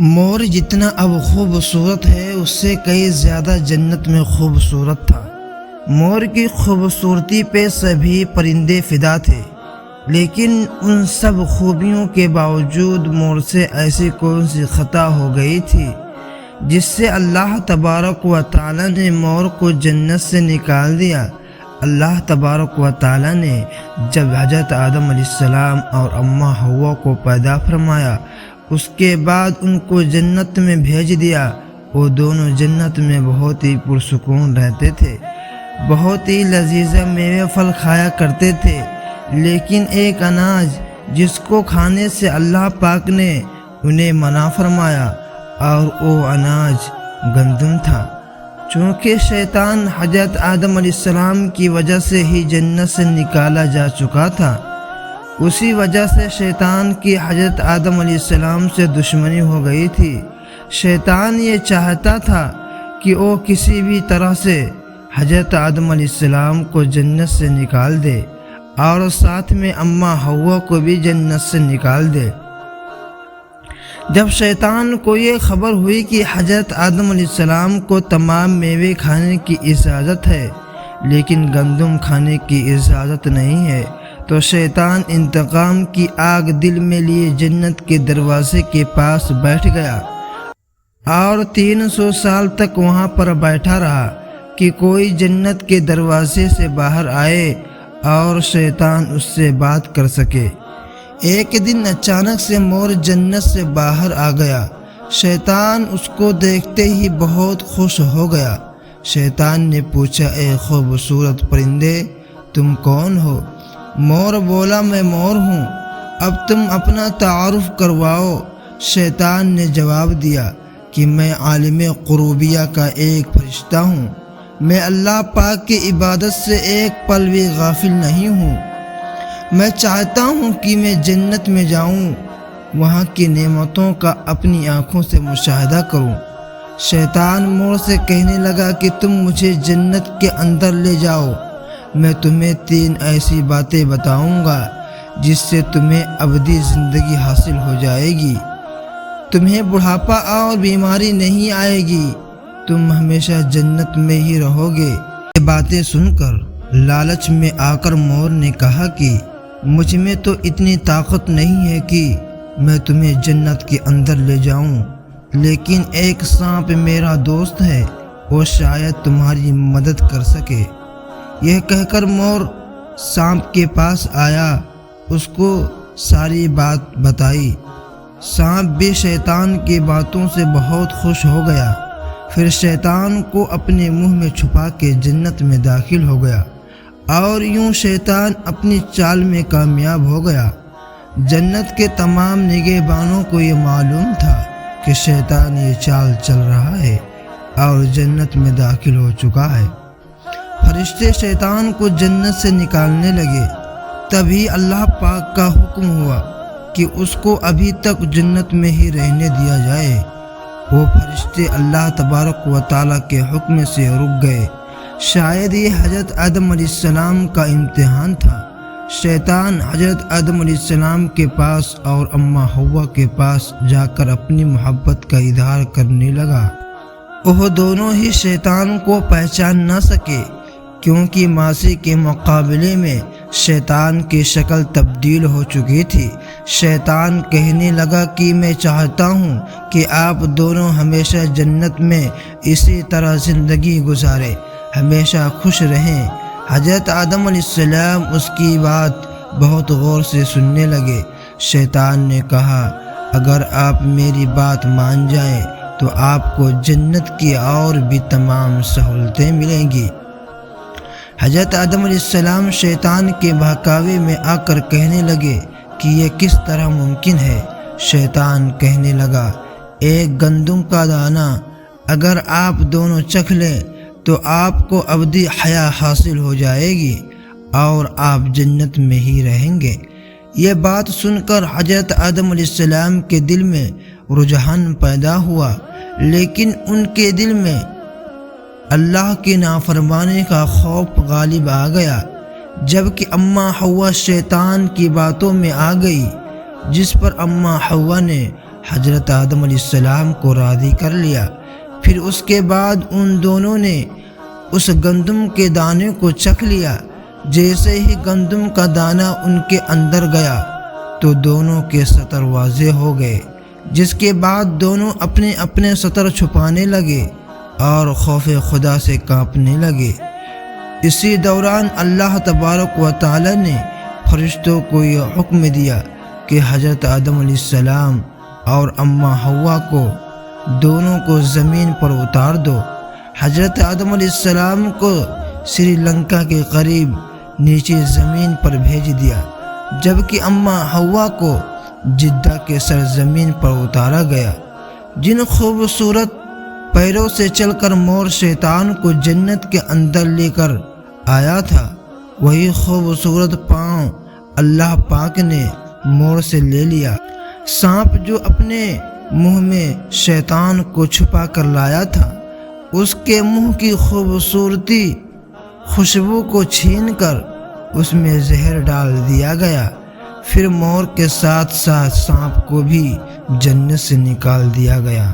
مور جتنا اب خوبصورت ہے اس سے کئی زیادہ جنت میں خوبصورت تھا۔ مور کی خوبصورتی پہ سبھی پرندے فدا تھے، لیکن ان سب خوبیوں کے باوجود مور سے ایسی کون سی خطا ہو گئی تھی جس سے اللہ تبارک و تعالی نے مور کو جنت سے نکال دیا۔ اللہ تبارک و تعالی نے جب حضرت آدم علیہ السلام اور اماں حوا کو پیدا فرمایا، اس کے بعد ان کو جنت میں بھیج دیا۔ وہ دونوں جنت میں بہت ہی پرسکون رہتے تھے، بہت ہی لذیذ میوے پھل کھایا کرتے تھے، لیکن ایک اناج جس کو کھانے سے اللہ پاک نے انہیں منع فرمایا، اور وہ اناج گندم تھا۔ چونکہ شیطان حضرت آدم علیہ السلام کی وجہ سے ہی جنت سے نکالا جا چکا تھا، اسی وجہ سے شیطان کی حضرت آدم علیہ السلام سے دشمنی ہو گئی تھی۔ شیطان یہ چاہتا تھا کہ وہ کسی بھی طرح سے حضرت آدم علیہ السلام کو جنت سے نکال دے اور ساتھ میں اماں حوا کو بھی جنت سے نکال دے۔ جب شیطان کو یہ خبر ہوئی کہ حضرت آدم علیہ السلام کو تمام میوے کھانے کی اجازت ہے لیکن گندم کھانے کی اجازت نہیں ہے، تو شیطان انتقام کی آگ دل میں لیے جنت کے دروازے کے پاس بیٹھ گیا اور 300 سال تک وہاں پر بیٹھا رہا کہ کوئی جنت کے دروازے سے باہر آئے اور شیطان اس سے بات کر سکے۔ ایک دن اچانک سے مور جنت سے باہر آ گیا۔ شیطان اس کو دیکھتے ہی بہت خوش ہو گیا۔ شیطان نے پوچھا، اے خوبصورت پرندے، تم کون ہو؟ مور بولا، میں مور ہوں، اب تم اپنا تعارف کرواؤ۔ شیطان نے جواب دیا کہ میں عالم قروبیہ کا ایک فرشتہ ہوں، میں اللہ پاک کی عبادت سے ایک پل بھی غافل نہیں ہوں۔ میں چاہتا ہوں کہ میں جنت میں جاؤں، وہاں کی نعمتوں کا اپنی آنکھوں سے مشاہدہ کروں۔ شیطان مور سے کہنے لگا کہ تم مجھے جنت کے اندر لے جاؤ، میں تمہیں 3 ایسی باتیں بتاؤں گا جس سے تمہیں ابدی زندگی حاصل ہو جائے گی، تمہیں بڑھاپا اور بیماری نہیں آئے گی، تم ہمیشہ جنت میں ہی رہو گے۔ یہ باتیں سن کر لالچ میں آ کر مور نے کہا کہ مجھ میں تو اتنی طاقت نہیں ہے کہ میں تمہیں جنت کے اندر لے جاؤں، لیکن ایک سانپ میرا دوست ہے، وہ شاید تمہاری مدد کر سکے۔ یہ کہہ کر مور سانپ کے پاس آیا، اس کو ساری بات بتائی۔ سانپ بھی شیطان کی باتوں سے بہت خوش ہو گیا، پھر شیطان کو اپنے منہ میں چھپا کے جنت میں داخل ہو گیا، اور یوں شیطان اپنی چال میں کامیاب ہو گیا۔ جنت کے تمام نگہبانوں کو یہ معلوم تھا کہ شیطان یہ چال چل رہا ہے اور جنت میں داخل ہو چکا ہے۔ فرشتے شیطان کو جنت سے نکالنے لگے، تبھی اللہ پاک کا حکم ہوا کہ اس کو ابھی تک جنت میں ہی رہنے دیا جائے۔ وہ فرشتے اللہ تبارک و تعالیٰ کے حکم سے رک گئے۔ شاید یہ حضرت آدم علیہ السلام کا امتحان تھا۔ شیطان حضرت آدم علیہ السلام کے پاس اور اماں حوا کے پاس جا کر اپنی محبت کا اظہار کرنے لگا۔ وہ دونوں ہی شیطان کو پہچان نہ سکے، کیونکہ ماضی کے مقابلے میں شیطان کی شکل تبدیل ہو چکی تھی۔ شیطان کہنے لگا کہ میں چاہتا ہوں کہ آپ دونوں ہمیشہ جنت میں اسی طرح زندگی گزاریں، ہمیشہ خوش رہیں۔ حضرت آدم علیہ السلام اس کی بات بہت غور سے سننے لگے۔ شیطان نے کہا، اگر آپ میری بات مان جائیں تو آپ کو جنت کی اور بھی تمام سہولتیں ملیں گی۔ حضرت آدم علیہ السلام شیطان کے بہکاوے میں آ کر کہنے لگے کہ یہ کس طرح ممکن ہے؟ شیطان کہنے لگا، ایک گندم کا دانہ اگر آپ دونوں چکھ لیں تو آپ کو ابدی حیات حاصل ہو جائے گی اور آپ جنت میں ہی رہیں گے۔ یہ بات سن کر حضرت آدم علیہ السلام کے دل میں رجحان پیدا ہوا، لیکن ان کے دل میں اللہ کی نافرمانی کا خوف غالب آ گیا۔ جبکہ اماں حوا شیطان کی باتوں میں آ گئی، جس پر اماں حوا نے حضرت آدم علیہ السلام کو راضی کر لیا۔ پھر اس کے بعد ان دونوں نے اس گندم کے دانے کو چکھ لیا۔ جیسے ہی گندم کا دانہ ان کے اندر گیا تو دونوں کے سطر واضح ہو گئے، جس کے بعد دونوں اپنے اپنے سطر چھپانے لگے اور خوف خدا سے کانپنے لگے۔ اسی دوران اللہ تبارک و تعالی نے فرشتوں کو یہ حکم دیا کہ حضرت آدم علیہ السلام اور اماں حوا کو دونوں کو زمین پر اتار دو۔ حضرت آدم علیہ السلام کو سری لنکا کے قریب نیچے زمین پر بھیج دیا، جبکہ اماں حوا کو جدہ کے سرزمین پر اتارا گیا۔ جن خوبصورت پیروں سے چل کر مور شیطان کو جنت کے اندر لے کر آیا تھا، وہی خوبصورت پاؤں اللہ پاک نے مور سے لے لیا۔ سانپ جو اپنے منہ میں شیطان کو چھپا کر لایا تھا، اس کے منہ کی خوبصورتی خوشبو کو چھین کر اس میں زہر ڈال دیا گیا۔ پھر مور کے ساتھ ساتھ سانپ کو بھی جنت سے نکال دیا گیا۔